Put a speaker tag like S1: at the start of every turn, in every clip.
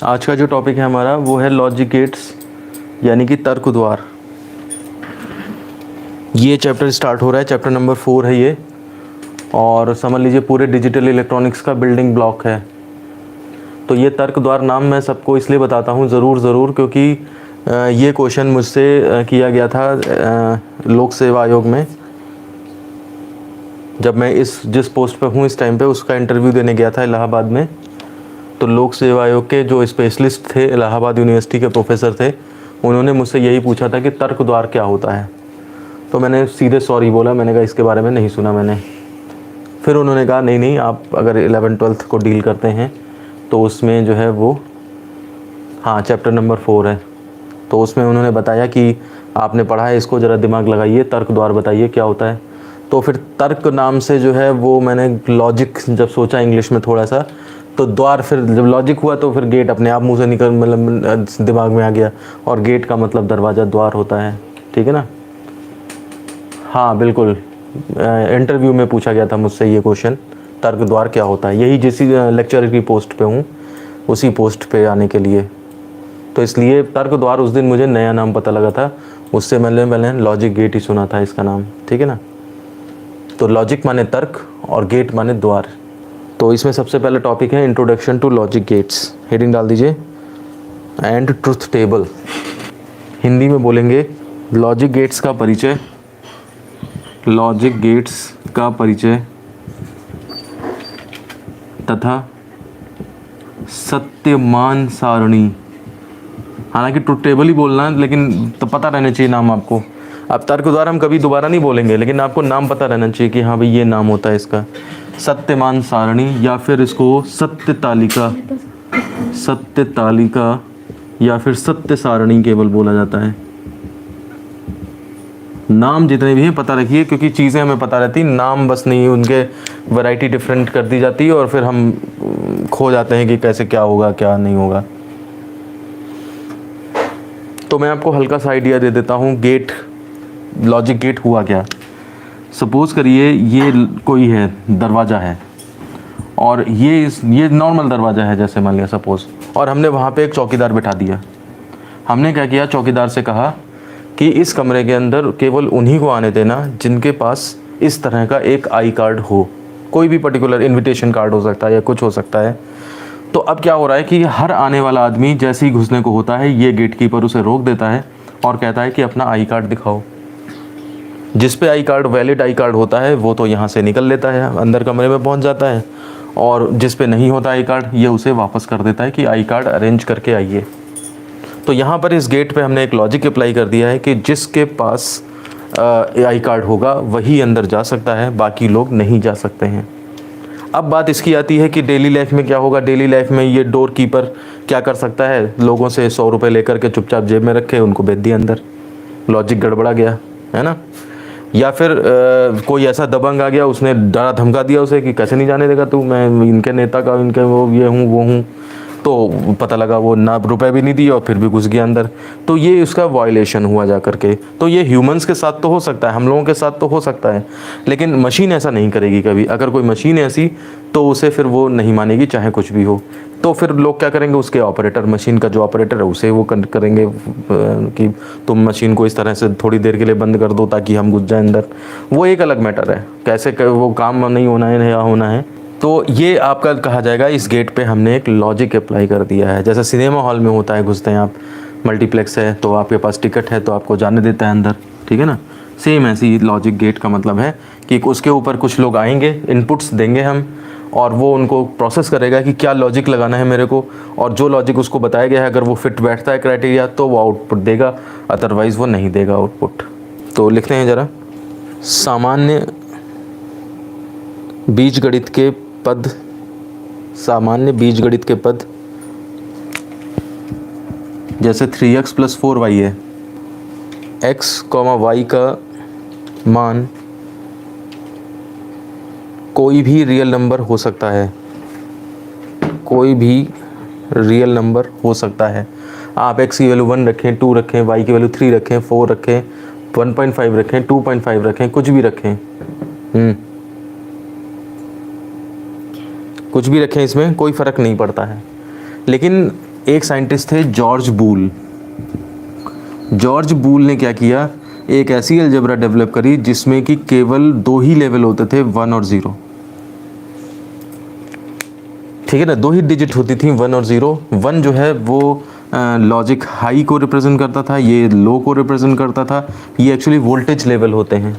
S1: आज का जो टॉपिक है हमारा वो है लॉजिक गेट्स यानी कि तर्क द्वार। ये चैप्टर स्टार्ट हो रहा है, चैप्टर नंबर 4 है ये, और समझ लीजिए पूरे डिजिटल इलेक्ट्रॉनिक्स का बिल्डिंग ब्लॉक है। तो ये तर्क द्वार नाम मैं सबको इसलिए बताता हूँ ज़रूर क्योंकि ये क्वेश्चन मुझसे किया गया था लोक सेवा आयोग में। जब मैं जिस पोस्ट पे हूँ इस टाइम पे उसका इंटरव्यू देने गया था इलाहाबाद में, तो लोक सेवा आयोग के जो स्पेशलिस्ट थे, इलाहाबाद यूनिवर्सिटी के प्रोफेसर थे, उन्होंने मुझसे यही पूछा था कि तर्क द्वार क्या होता है। तो मैंने सीधे सॉरी बोला, मैंने कहा इसके बारे में नहीं सुना मैंने। फिर उन्होंने कहा नहीं आप अगर 11th-12th को डील करते हैं तो उसमें जो है वो हाँ चैप्टर नंबर 4 है, तो उसमें उन्होंने बताया कि आपने पढ़ा है इसको, ज़रा दिमाग लगाइए, तर्क द्वार बताइए क्या होता है। तो फिर तर्क नाम से जो है वो मैंने लॉजिक जब सोचा इंग्लिश में थोड़ा सा, तो द्वार, फिर जब लॉजिक हुआ तो फिर गेट अपने आप मुंह से निकल मतलब दिमाग में आ गया, और गेट का मतलब दरवाज़ा, द्वार होता है, ठीक है ना। हाँ बिल्कुल, इंटरव्यू में पूछा गया था मुझसे ये क्वेश्चन, तर्क द्वार क्या होता है, यही जिस लेक्चर की पोस्ट पे हूँ उसी पोस्ट पे आने के लिए। तो इसलिए तर्क द्वार उस दिन मुझे नया नाम पता लगा था, उससे मैंने लॉजिक गेट ही सुना था इसका नाम, ठीक है ना। तो लॉजिक माने तर्क और गेट माने द्वार। तो इसमें सबसे पहले टॉपिक है introduction to logic gates, heading डाल दीजिए, एंड ट्रुथ टेबल। हिंदी में बोलेंगे लॉजिक गेट्स का परिचय, लॉजिक गेट्स का परिचय तथा सत्यमान सारणी। हालांकि ट्रुथ टेबल ही बोलना है, लेकिन तो पता रहना चाहिए नाम आपको। अब तर्क द्वार हम कभी दोबारा नहीं बोलेंगे, लेकिन आपको नाम पता रहना चाहिए कि हाँ भाई ये नाम होता है इसका, सत्यमान सारणी, या फिर इसको सत्य तालिका या फिर सत्य सारणी केवल बोला जाता है। नाम जितने भी हैं पता रखिए, क्योंकि चीज़ें हमें पता रहती, नाम बस नहीं, उनके वैरायटी डिफरेंट कर दी जाती है और फिर हम खो जाते हैं कि कैसे क्या होगा क्या नहीं होगा। तो मैं आपको हल्का सा आइडिया दे देता हूँ, गेट, लॉजिक गेट हुआ क्या। सपोज करिए ये कोई है, दरवाज़ा है, और ये नॉर्मल दरवाज़ा है जैसे मान लिया सपोज, और हमने वहाँ पे एक चौकीदार बिठा दिया। हमने क्या किया, चौकीदार से कहा कि इस कमरे के अंदर केवल उन्हीं को आने देना जिनके पास इस तरह का एक आई कार्ड हो, कोई भी पर्टिकुलर इनविटेशन कार्ड हो सकता है या कुछ हो सकता है। तो अब क्या हो रहा है कि हर आने वाला आदमी जैसे ही घुसने को होता है, ये गेट कीपर उसे रोक देता है और कहता है कि अपना आई कार्ड दिखाओ। जिस पे I card, valid I card होता है, वो तो यहाँ से निकल लेता है, अंदर कमरे में पहुँच जाता है, और जिस पे नहीं होता आई कार्ड, ये उसे वापस कर देता है कि आई कार्ड अरेंज करके आइए। तो यहाँ पर इस गेट पे हमने एक लॉजिक अप्लाई कर दिया है कि जिसके पास आई कार्ड होगा वही अंदर जा सकता है, बाकी लोग नहीं जा सकते हैं। अब बात इसकी आती है कि डेली लाइफ में क्या होगा। डेली लाइफ में ये डोर कीपर क्या कर सकता है, लोगों से 100 रुपये लेकर के चुपचाप जेब में रखे, उनको भेज दिया अंदर, लॉजिक गड़बड़ा गया, है ना। या फिर कोई ऐसा दबंग आ गया, उसने डरा धमका दिया उसे कि कैसे नहीं जाने देगा तू, मैं इनके नेता का, इनके वो ये हूँ वो हूँ, तो पता लगा वो ना रुपए भी नहीं दिए और फिर भी घुस गया अंदर। तो ये उसका वायलेशन हुआ जा करके। तो ये ह्यूमंस के साथ तो हो सकता है, हम लोगों के साथ तो हो सकता है, लेकिन मशीन ऐसा नहीं करेगी कभी। अगर कोई मशीन ऐसी, तो उसे फिर वो नहीं मानेगी चाहे कुछ भी हो। तो फिर लोग क्या करेंगे, उसके ऑपरेटर, मशीन का जो ऑपरेटर है उसे वो करेंगे कि तुम मशीन को इस तरह से थोड़ी देर के लिए बंद कर दो ताकि हम घुस जाए अंदर। वो एक अलग मैटर है, कैसे वो काम नहीं होना है या होना है। तो ये आपका कहा जाएगा, इस गेट पे हमने एक लॉजिक अप्लाई कर दिया है। जैसे सिनेमा हॉल में होता है, घुसते हैं आप, मल्टीप्लेक्स है तो आपके पास टिकट है तो आपको जाने देता है अंदर, ठीक है ना। सेम ऐसी लॉजिक गेट का मतलब है कि उसके ऊपर कुछ लोग आएंगे, इनपुट्स देंगे हम, और वो उनको प्रोसेस करेगा कि क्या लॉजिक लगाना है मेरे को, और जो लॉजिक उसको बताया गया है अगर वो फिट बैठता है क्राइटेरिया तो वो आउटपुट देगा, अदरवाइज़ वो नहीं देगा आउटपुट। तो लिखते हैं ज़रा, सामान्य बीजगणित के पद, सामान्य बीजगणित के पद जैसे 3x + 4y है, x, y का मान कोई भी रियल नंबर हो सकता है, कोई भी रियल नंबर हो सकता है। आप x की वैल्यू 1 रखें, 2 रखें, y की वैल्यू 3 रखें, 4 रखें, 1.5 रखें, 2.5 रखें, कुछ भी रखें, कुछ भी रखें, इसमें कोई फ़र्क नहीं पड़ता है। लेकिन एक साइंटिस्ट थे जॉर्ज बूल। जॉर्ज बूल ने क्या किया, एक ऐसी अलजेब्रा डेवलप करी जिसमें कि केवल 2 ही लेवल होते थे, 1 और 0। ठीक है ना, 2 ही डिजिट होती थी, 1 और 0। 1 जो है वो लॉजिक हाई को रिप्रेजेंट करता था, ये लो को रिप्रेजेंट करता था। ये एक्चुअली वोल्टेज लेवल होते हैं।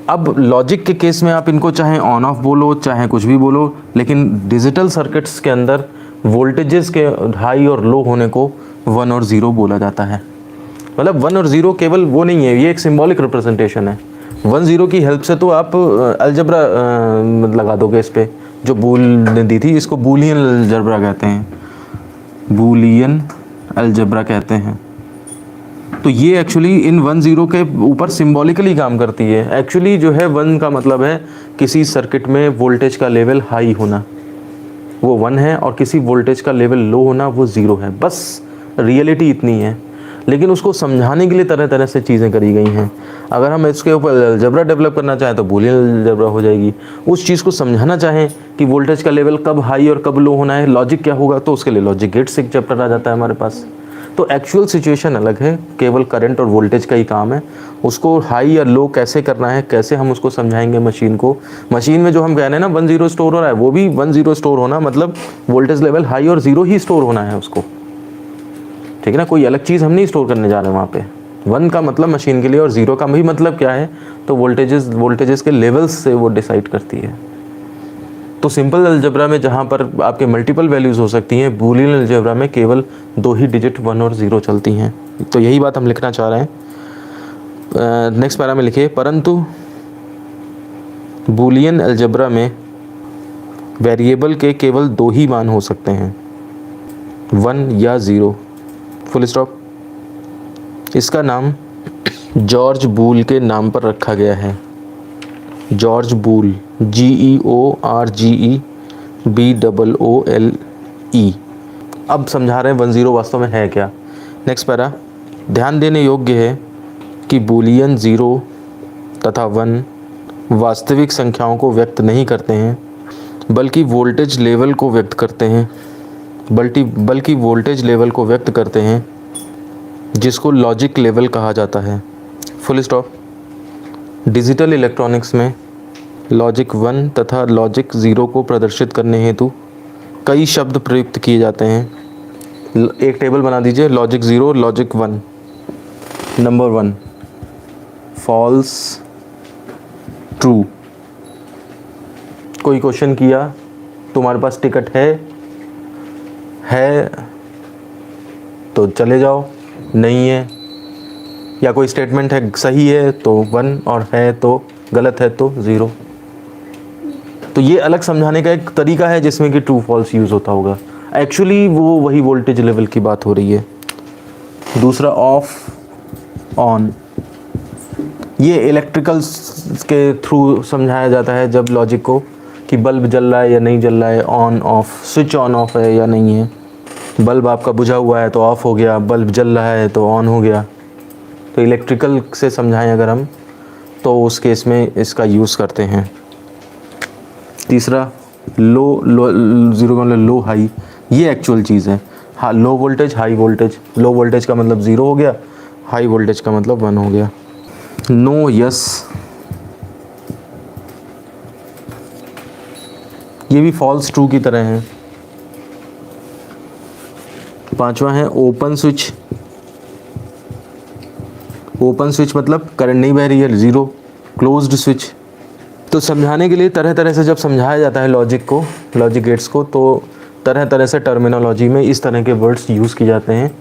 S1: अब लॉजिक के केस में आप इनको चाहे ऑन ऑफ बोलो, चाहे कुछ भी बोलो, लेकिन डिजिटल सर्किट्स के अंदर वोल्टेजेस के हाई और लो होने को 1 और 0 बोला जाता है। मतलब 1 और 0 केवल वो नहीं है, ये एक सिंबॉलिक रिप्रेजेंटेशन है। 1 0 की हेल्प से तो आप अलजेब्रा लगा दोगे इस पे, जो बूल ने दी थी। इसको बूलियन अलजेब्रा कहते हैं, बूलियन अलजेब्रा कहते हैं। तो ये एक्चुअली इन 1 0 के ऊपर सिंबॉलिकली काम करती है। एक्चुअली जो है 1 का मतलब है किसी सर्किट में वोल्टेज का लेवल हाई होना, वो 1 है, और किसी वोल्टेज का लेवल लो होना, वो 0 है। बस रियलिटी इतनी है, लेकिन उसको समझाने के लिए तरह तरह से चीज़ें करी गई हैं। अगर हम इसके ऊपर अलजेब्रा डेवलप करना चाहें तो बूलियन अलजेब्रा हो जाएगी। उस चीज़ को समझाना चाहें कि वोल्टेज का लेवल कब हाई और कब लो होना है, लॉजिक क्या होगा, तो उसके लिए लॉजिक गेट्स एक चैप्टर आ जाता है हमारे पास। तो एक्चुअल सिचुएशन अलग है, केवल करंट और वोल्टेज का ही काम है। उसको हाई या लो कैसे करना है, कैसे हम उसको समझाएंगे मशीन को। मशीन में जो हम कह रहे हैं ना 1 0 स्टोर हो रहा है, वो भी 1 0 स्टोर होना मतलब वोल्टेज लेवल हाई और 0 ही स्टोर होना है उसको। ठीक है ना, कोई अलग चीज़ हम नहीं स्टोर करने जा रहे हैं वहाँ पे। 1 का मतलब मशीन के लिए, और 0 का भी मतलब क्या है, तो वोल्टेजेस के लेवल्स से वो डिसाइड करती है। तो सिंपल अलजेब्रा में जहाँ पर आपके मल्टीपल वैल्यूज़ हो सकती हैं, बूलियन अलजेब्रा में केवल 2 ही डिजिट 1 और 0 चलती हैं। तो यही बात हम लिखना चाह रहे हैं। नेक्स्ट पैरा में लिखिए, परंतु बूलियन अलजेब्रा में वेरिएबल के केवल 2 ही मान हो सकते हैं, 1 या 0, फुल स्टॉप। इसका नाम जॉर्ज बूल के नाम पर रखा गया है। जॉर्ज बूल, GEORGEBOOLE। अब समझा रहे हैं 1 0 वास्तव में है क्या। नेक्स्ट पैरा, ध्यान देने योग्य है कि बूलियन 0 तथा 1 वास्तविक संख्याओं को व्यक्त नहीं करते हैं, बल्कि वोल्टेज लेवल को व्यक्त करते हैं, बल्कि वोल्टेज लेवल को व्यक्त करते हैं, जिसको लॉजिक लेवल कहा जाता है, फुल स्टॉप। डिजिटल इलेक्ट्रॉनिक्स में लॉजिक 1 तथा लॉजिक 0 को प्रदर्शित करने हेतु कई शब्द प्रयुक्त किए जाते हैं। एक टेबल बना दीजिए, logic 0, logic 1। Number 1 false, true. कोई क्वेश्चन किया, तुम्हारे पास टिकट है तो चले जाओ, नहीं है, या कोई स्टेटमेंट है सही है तो 1 और है तो गलत है तो 0। तो ये अलग समझाने का एक तरीका है जिसमें कि ट्रू फॉल्स यूज़ होता होगा। एक्चुअली वो वही वोल्टेज लेवल की बात हो रही है। दूसरा ऑफ, ऑन, ये इलेक्ट्रिकल्स के थ्रू समझाया जाता है जब लॉजिक को, कि बल्ब जल रहा है या नहीं जल रहा है, on off, switch on off है या नहीं है। बल्ब आपका बुझा हुआ है तो ऑफ हो गया, बल्ब जल रहा है तो ऑन हो गया। तो इलेक्ट्रिकल से समझाएं अगर हम, तो उस केस में इसका यूज़ करते हैं। तीसरा लो 0 का मतलब लो हाई, ये एक्चुअल चीज़ है। हाँ, low voltage high voltage, low voltage का मतलब 0 हो गया, हाई वोल्टेज का मतलब 1 हो गया। नो यस, ये भी फॉल्स ट्रू की तरह है। पांचवा है ओपन स्विच। ओपन स्विच मतलब करंट नहीं बह रही है, 0। Closed switch. तो समझाने के लिए तरह तरह से जब समझाया जाता है लॉजिक को, लॉजिक गेट्स को, तो तरह तरह से टर्मिनोलॉजी में इस तरह के वर्ड्स यूज़ किए जाते हैं।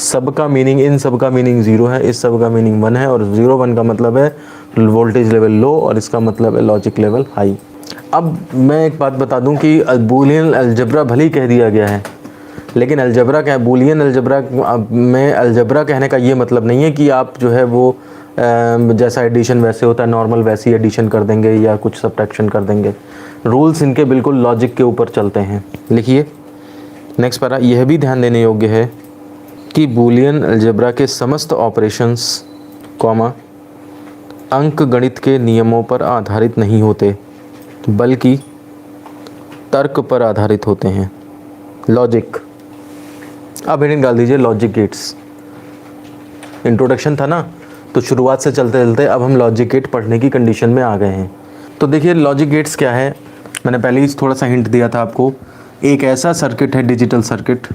S1: सबका मीनिंग, इन सब का मीनिंग 0 है, इस सब का मीनिंग 1 है, और 0 1 का मतलब है वोल्टेज लेवल लो, और इसका मतलब है लॉजिक लेवल हाई। अब मैं एक बात बता दूं कि बूलियन अलजेब्रा भले ही कह दिया गया है, लेकिन अलजेब्रा क्या है, बूलियन अलजेब्रा में अलजेब्रा कहने का ये मतलब नहीं है कि आप जो है वो जैसा एडिशन वैसे होता है नॉर्मल वैसी एडिशन कर देंगे या कुछ सब्ट्रैक्शन कर देंगे। रूल्स इनके बिल्कुल लॉजिक के ऊपर चलते हैं। लिखिए नेक्स्ट पैरा, यह भी ध्यान देने योग्य है कि बूलियन अलजेब्रा के समस्त ऑपरेशंस कॉमा अंक गणित के नियमों पर आधारित नहीं होते, बल्कि तर्क पर आधारित होते हैं। लॉजिक। अब हेडिंग डाल दीजिए लॉजिक गेट्स। इंट्रोडक्शन था ना, तो शुरुआत से चलते चलते अब हम लॉजिक गेट पढ़ने की कंडीशन में आ गए हैं। तो देखिए लॉजिक गेट्स क्या है, मैंने पहले ही थोड़ा सा हिंट दिया था आपको। एक ऐसा सर्किट है, डिजिटल सर्किट,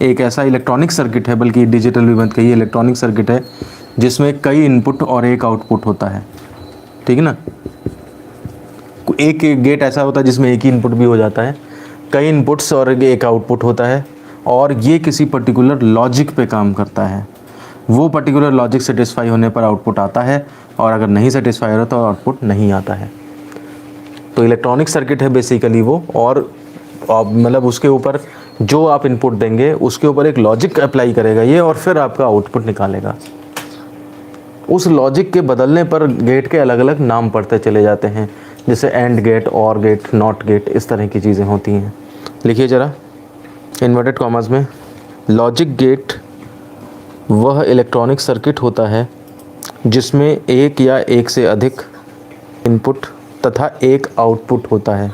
S1: एक ऐसा इलेक्ट्रॉनिक सर्किट है, बल्कि डिजिटल भी मत कहिए, इलेक्ट्रॉनिक सर्किट है जिसमें कई इनपुट और एक आउटपुट होता है, ठीक है ना। एक गेट ऐसा होता है जिसमें एक ही इनपुट भी हो जाता है, कई इनपुट्स और एक आउटपुट होता है, और ये किसी पर्टिकुलर लॉजिक पे काम करता है। वो पर्टिकुलर लॉजिक सेटिस्फाई होने पर आउटपुट आता है, और अगर नहीं सेटिस्फाई हो रहा तो आउटपुट नहीं आता है। तो इलेक्ट्रॉनिक सर्किट है बेसिकली वो, और मतलब उसके ऊपर जो आप इनपुट देंगे उसके ऊपर एक लॉजिक अप्लाई करेगा ये, और फिर आपका आउटपुट निकालेगा। उस लॉजिक के बदलने पर गेट के अलग अलग नाम पड़ते चले जाते हैं, जैसे एंड गेट, और गेट, नॉट गेट, इस तरह की चीज़ें होती हैं। लिखिए ज़रा इन्वर्टेड कॉमर्स में, लॉजिक गेट वह इलेक्ट्रॉनिक सर्किट होता है जिसमें एक या एक से अधिक इनपुट तथा एक आउटपुट होता है,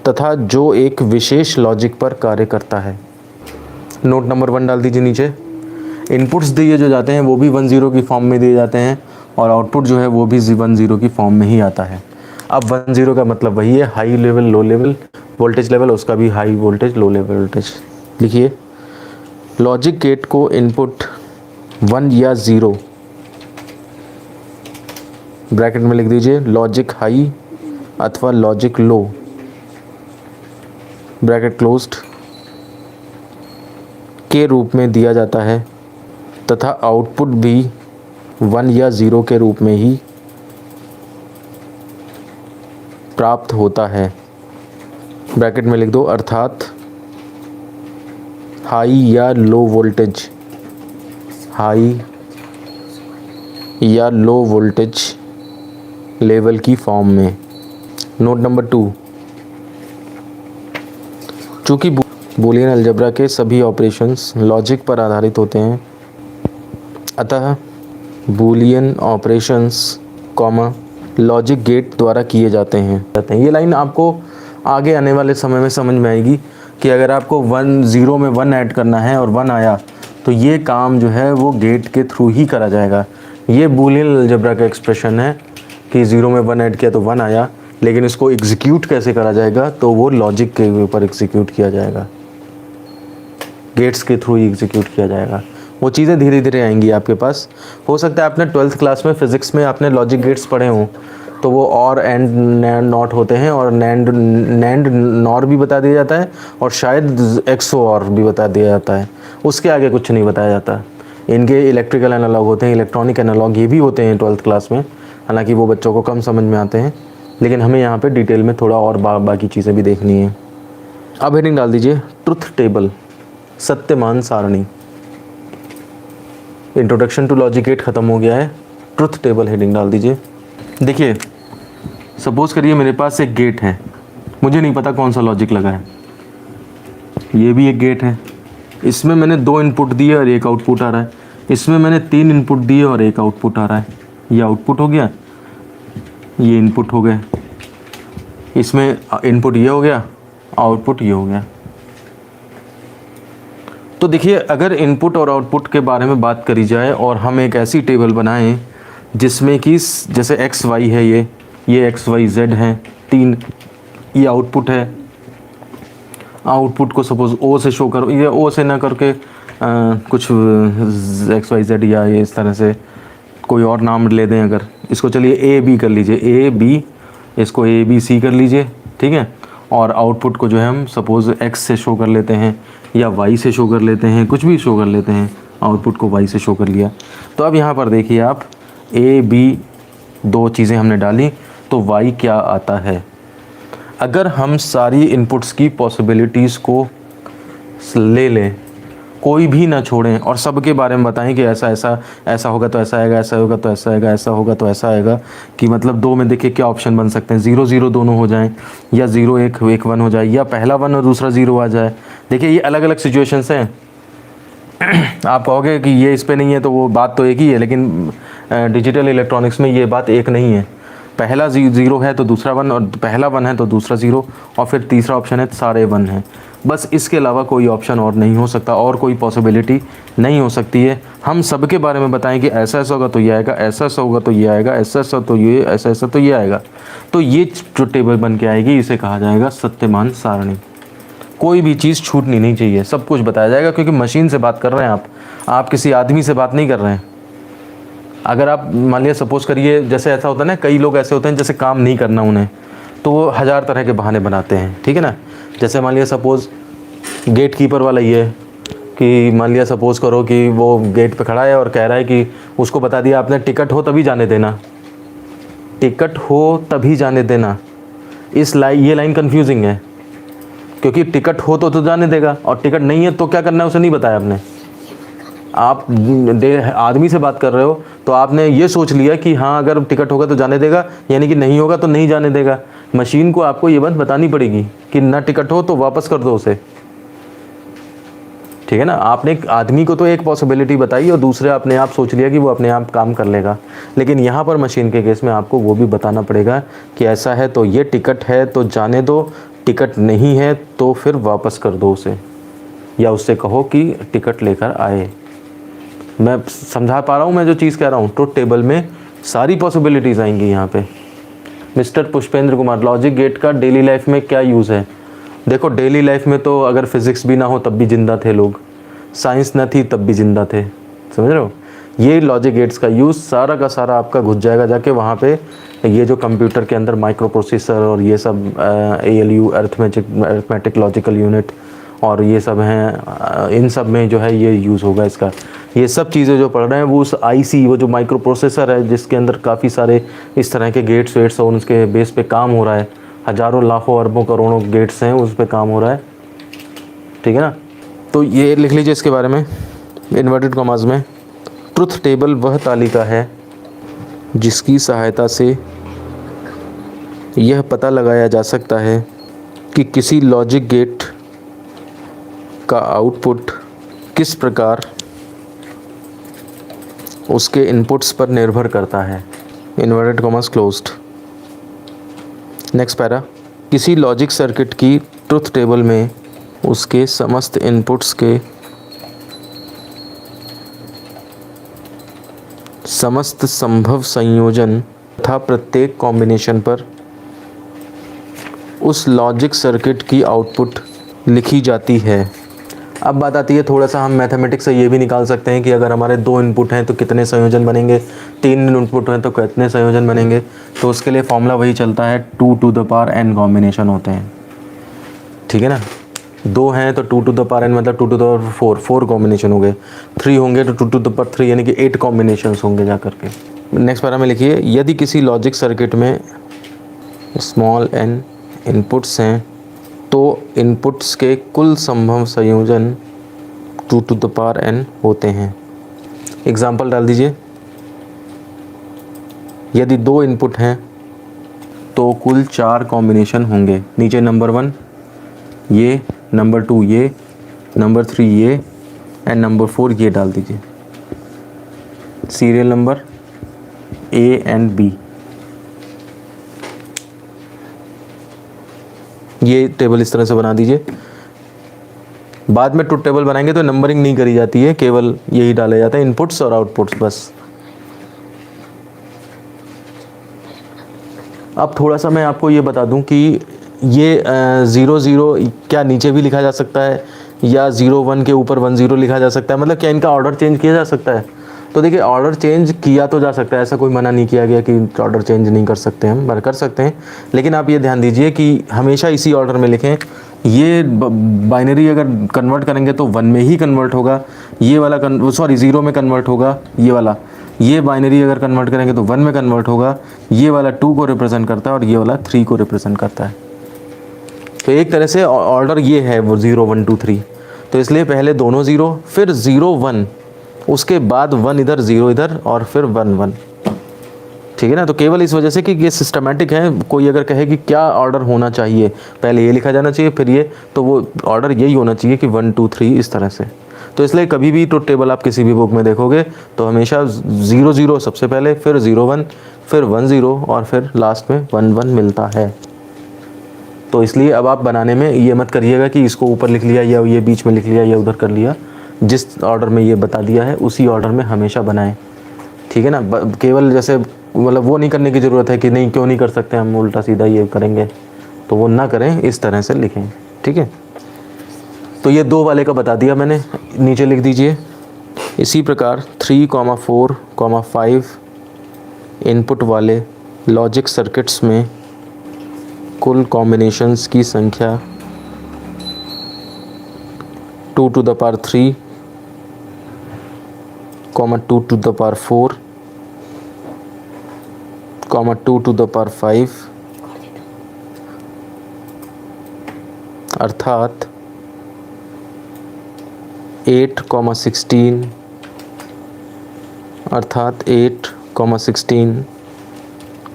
S1: तथा जो एक विशेष लॉजिक पर कार्य करता है। नोट नंबर 1 डाल दीजिए नीचे। इनपुट्स दिए जो जाते हैं वो भी 1-0 की फॉर्म में दिए जाते हैं, और आउटपुट जो है वो भी 1-0 की फॉर्म में ही आता है। अब 1-0 का मतलब वही है, high level, low level, voltage level, उसका भी high voltage, low level voltage. लिखिए लॉजिक गेट को इनपुट 1 या 0 ब्रैकेट में लिख दीजिए, लॉजिक हाई अथवा लॉजिक लो ब्रैकेट क्लोज्ड के रूप में दिया जाता है, तथा आउटपुट भी 1 या 0 के रूप में ही प्राप्त होता है। ब्रैकेट में लिख दो, अर्थात हाई या लो वोल्टेज, हाई या लो वोल्टेज लेवल की फॉर्म में। नोट नंबर 2, चूँकि बूलियन अलजेब्रा के सभी ऑपरेशंस लॉजिक पर आधारित होते हैं, अतः Boolean operations comma logic gate द्वारा किए जाते हैं। ये लाइन आपको आगे आने वाले समय में समझ में आएगी कि अगर आपको 0 में 1 ऐड करना है और 1 आया तो ये काम जो है वो गेट के थ्रू ही करा जाएगा। ये बूलियन अलजेब्रा का एक्सप्रेशन है कि 0 में 1 ऐड किया तो 1 आया, लेकिन इसको एग्जीक्यूट कैसे करा जाएगा, तो वो लॉजिक के ऊपर एग्जीक्यूट किया जाएगा, गेट्स के थ्रू ही एग्जीक्यूट किया जाएगा। वो चीज़ें धीरे धीरे आएंगी आपके पास। हो सकता है आपने 12th क्लास में फिज़िक्स में आपने लॉजिक गेट्स पढ़े हों, तो वो और एंड नॉट होते हैं, और नैंड नॉर भी बता दिया जाता है, और शायद एक्सो और भी बता दिया जाता है। उसके आगे कुछ नहीं बताया जाता। इनके इलेक्ट्रिकल एनालॉग होते हैं, इलेक्ट्रॉनिक एनालॉग ये भी होते हैं 12th क्लास में, हालांकि वो बच्चों को कम समझ में आते हैं, लेकिन हमें यहाँ पे डिटेल में थोड़ा और बाकी चीज़ें भी देखनी है। अब हेडिंग डाल दीजिए ट्रुथ टेबल, सत्यमान सारणी। इंट्रोडक्शन टू लॉजिक गेट ख़त्म हो गया है, ट्रुथ टेबल हेडिंग डाल दीजिए। देखिए सपोज़ करिए मेरे पास एक गेट है, मुझे नहीं पता कौन सा लॉजिक लगा है, ये भी एक गेट है, इसमें मैंने 2 इनपुट दिए और एक आउटपुट आ रहा है, इसमें मैंने 3 इनपुट दिए और एक आउटपुट आ रहा है। ये आउटपुट हो गया, ये इनपुट हो गए, इसमें इनपुट ये हो गया, आउटपुट ये हो गया। तो देखिए अगर इनपुट और आउटपुट के बारे में बात करी जाए और हम एक ऐसी टेबल बनाएं जिसमें कि जैसे एक्स वाई है, ये एक्स वाई जेड हैं 3, ये आउटपुट है, आउटपुट को सपोज ओ से शो करो, ये ओ से ना करके कुछ एक्स वाई जेड या ये इस तरह से कोई और नाम ले दें, अगर इसको चलिए ए बी कर लीजिए, ए बी, इसको ए बी सी कर लीजिए, ठीक है। और आउटपुट को जो है हम सपोज़ एक्स से शो कर लेते हैं या वाई से शो कर लेते हैं, कुछ भी शो कर लेते हैं, आउटपुट को वाई से शो कर लिया। तो अब यहाँ पर देखिए आप, ए बी 2 चीज़ें हमने डाली, तो वाई क्या आता है। अगर हम सारी इनपुट्स की पॉसिबिलिटीज़ को ले लें, कोई भी ना छोड़ें, और सब के बारे में बताएं कि ऐसा होगा तो ऐसा आएगा, ऐसा होगा तो ऐसा आएगा, ऐसा होगा तो ऐसा आएगा, कि मतलब 2 में देखिए क्या ऑप्शन बन सकते हैं, 0 0 दोनों हो जाएं, या 0 1 1 1 हो जाए, या पहला 1 और दूसरा 0 आ जाए। देखिए ये अलग अलग सिचुएशंस हैं। आप कहोगे कि ये इस पे नहीं है, तो वो बात तो एक ही है, लेकिन डिजिटल इलेक्ट्रॉनिक्स में ये बात एक नहीं है। पहला 0 है तो दूसरा 1, और पहला 1 है तो दूसरा 0, और फिर तीसरा ऑप्शन है सारे 1 हैं। बस इसके अलावा कोई ऑप्शन और नहीं हो सकता, और कोई पॉसिबिलिटी नहीं हो सकती है। हम सबके बारे में बताएं कि ऐसा ऐसा होगा तो ये आएगा, ऐसा ऐसा होगा तो ये आएगा, ऐसा ऐसा तो ये, ऐसा ऐसा तो ये आएगा। तो ये जो टेबल बन के आएगी इसे कहा जाएगा सत्यमान सारणी। कोई भी चीज़ छूटनी नहीं चाहिए, सब कुछ बताया जाएगा, क्योंकि मशीन से बात कर रहे हैं आप किसी आदमी से बात नहीं कर रहे हैं। अगर आप मान लिया सपोज करिए, जैसे ऐसा होता है ना, कई लोग ऐसे होते हैं जैसे काम नहीं करना उन्हें, तो वो 1000 तरह के बहाने बनाते हैं, ठीक है ना। जैसे मान लिया सपोज़ गेट कीपर वाला ये कि मान लिया सपोज़ करो कि वो गेट पे खड़ा है और कह रहा है कि उसको बता दिया आपने टिकट हो तभी जाने देना, टिकट हो तभी जाने देना। ये लाइन कंफ्यूजिंग है, क्योंकि टिकट हो तो जाने देगा, और टिकट नहीं है तो क्या करना है उसे नहीं बताया आपने। आप आदमी से बात कर रहे हो तो आपने ये सोच लिया कि हाँ अगर टिकट होगा तो जाने देगा, यानी कि नहीं होगा तो नहीं जाने देगा। मशीन को आपको ये बात बतानी पड़ेगी कि ना टिकट हो तो वापस कर दो उसे, ठीक है ना। आपने एक आदमी को तो एक पॉसिबिलिटी बताई और दूसरे आपने आप सोच लिया कि वो अपने आप काम कर लेगा, लेकिन यहाँ पर मशीन के केस में आपको वो भी बताना पड़ेगा कि ऐसा है तो ये टिकट है तो जाने दो, टिकट नहीं है तो फिर वापस कर दो उसे, या उससे कहो कि टिकट लेकर आए। मैं समझा पा रहा हूँ मैं जो चीज़ कह रहा हूँ। ट्रुथ टेबल में सारी पॉसिबिलिटीज़ आएंगी यहाँ पे। Mister Pushpendra Kumar, logic gate का डेली लाइफ में क्या यूज़ है? देखो डेली लाइफ में तो अगर फिज़िक्स भी ना हो तब भी ज़िंदा थे लोग, साइंस ना थी तब भी ज़िंदा थे, समझ रहे हो। ये लॉजिक गेट्स का यूज़ सारा का सारा आपका घुस जाएगा जाके वहाँ पे, ये जो कंप्यूटर के अंदर माइक्रो प्रोसेसर और ये सब ALU अरिथमेटिक लॉजिकल यूनिट और ये सब हैं, इन सब में जो है ये यूज़ होगा इसका। ये सब चीज़ें जो पढ़ रहे हैं वो उस IC, वो जो माइक्रो प्रोसेसर है जिसके अंदर काफ़ी सारे इस तरह के गेट्स वेट्स और उसके बेस पे काम हो रहा है, हज़ारों लाखों अरबों करोड़ों गेट्स हैं उस पर काम हो रहा है, ठीक है ना। तो ये लिख लीजिए इसके बारे में इन्वर्टेड कॉमास में, ट्रुथ टेबल वह तालिका है जिसकी सहायता से यह पता लगाया जा सकता है कि किसी लॉजिक गेट का आउटपुट किस प्रकार उसके इनपुट्स पर निर्भर करता है। Inverted commas closed. Next para, किसी लॉजिक सर्किट की ट्रुथ टेबल में उसके समस्त इनपुट्स के समस्त संभव संयोजन तथा प्रत्येक कॉम्बिनेशन पर उस लॉजिक सर्किट की आउटपुट लिखी जाती है। अब बात आती है, थोड़ा सा हम मैथमेटिक्स से ये भी निकाल सकते हैं कि अगर हमारे 2 इनपुट हैं तो कितने संयोजन बनेंगे, 3 इनपुट हैं तो कितने संयोजन बनेंगे। तो उसके लिए फॉर्मूला वही चलता है, 2 to the power n combination होते हैं, ठीक है ना। 2 हैं तो 2 टू द पावर n मतलब 2 टू द पावर 4 कॉम्बिनेशन हो गए, 3 होंगे तो 2 टू द पावर 3 यानी कि 8 कॉम्बिनेशन होंगे जा करके। नेक्स्ट पैरा में लिखिए, यदि किसी लॉजिक सर्किट में स्मॉल n इनपुट्स हैं तो इनपुट्स के कुल संभव संयोजन 2 टू द पावर n होते हैं। एग्जाम्पल डाल दीजिए, यदि 2 इनपुट हैं तो कुल 4 कॉम्बिनेशन होंगे। नीचे नंबर 1 ये, नंबर 2 ये, नंबर 3 ये एंड नंबर 4 ये डाल दीजिए। Serial number A and B, ये टेबल इस तरह से बना दीजिए। बाद में ट्रुथ टेबल बनाएंगे तो नंबरिंग नहीं करी जाती है, केवल यही डाले जाते हैं इनपुट्स और आउटपुट्स बस। अब थोड़ा सा मैं आपको ये बता दूं कि ये 0 0 क्या नीचे भी लिखा जा सकता है या 0 1 के ऊपर 1 0 लिखा जा सकता है, मतलब क्या इनका ऑर्डर चेंज किया जा सकता है? तो देखिए ऑर्डर चेंज किया तो जा सकता है, ऐसा कोई मना नहीं किया गया कि ऑर्डर चेंज नहीं कर सकते, हम कर सकते हैं, लेकिन आप ये ध्यान दीजिए कि हमेशा इसी ऑर्डर में लिखें। ये बाइनरी अगर कन्वर्ट करेंगे तो 1 में ही कन्वर्ट होगा, ये वाला 0 में कन्वर्ट होगा, ये वाला। ये बाइनरी अगर कन्वर्ट करेंगे तो 1 में कन्वर्ट होगा, ये वाला 2 को रिप्रेजेंट करता है और ये वाला 3 को रिप्रेजेंट करता है। तो एक तरह से ऑर्डर ये है वो 0 1 2 3। तो इसलिए पहले दोनों 0, फिर 0 1, उसके बाद 1 इधर 0 इधर और फिर 1 1, ठीक है ना। तो केवल इस वजह से कि ये सिस्टमैटिक है, कोई अगर कहे कि क्या ऑर्डर होना चाहिए, पहले ये लिखा जाना चाहिए फिर ये, तो वो ऑर्डर यही होना चाहिए कि 1 2 3 इस तरह से। तो इसलिए कभी भी ट्रुथ टेबल आप किसी भी बुक में देखोगे तो हमेशा 0 0 सबसे पहले, फिर 0 1, फिर 1 0 और फिर लास्ट में 1 1 मिलता है। तो इसलिए अब आप बनाने में ये मत करिएगा कि इसको ऊपर लिख लिया या ये बीच में लिख लिया या उधर कर लिया। जिस ऑर्डर में ये बता दिया है उसी ऑर्डर में हमेशा बनाएं, ठीक है ना। केवल जैसे मतलब वो नहीं करने की ज़रूरत है कि नहीं क्यों नहीं कर सकते हम उल्टा सीधा ये करेंगे, तो वो ना करें, इस तरह से लिखें, ठीक है। तो ये 2 वाले का बता दिया मैंने, नीचे लिख दीजिए। इसी प्रकार 3,4,5 इनपुट वाले लॉजिक सर्किट्स में कुल कॉम्बिनेशंस की संख्या 2 to the power 3, 2 to the power 4, 2 to the power 5 अर्थात 8,16 अर्थात 8,16,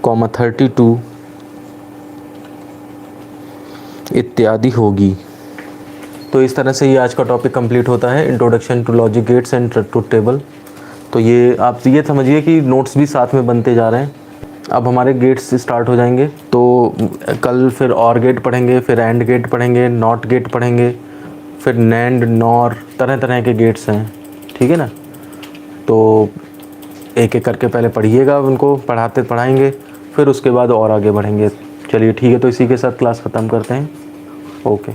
S1: 32 इत्यादि होगी। तो इस तरह से ये आज का टॉपिक कंप्लीट होता है, introduction to logic gates and truth table. तो ये आप ये समझिए कि नोट्स भी साथ में बनते जा रहे हैं। अब हमारे गेट्स स्टार्ट हो जाएंगे, तो कल फिर और गेट पढ़ेंगे, फिर एंड गेट पढ़ेंगे, नॉट गेट पढ़ेंगे, फिर नैंड, नॉर, तरह तरह के गेट्स हैं, ठीक है ना। तो एक एक करके पहले पढ़िएगा, उनको पढ़ाएंगे, फिर उसके बाद और आगे बढ़ेंगे। चलिए ठीक है, तो इसी के साथ क्लास ख़त्म करते हैं। ओके।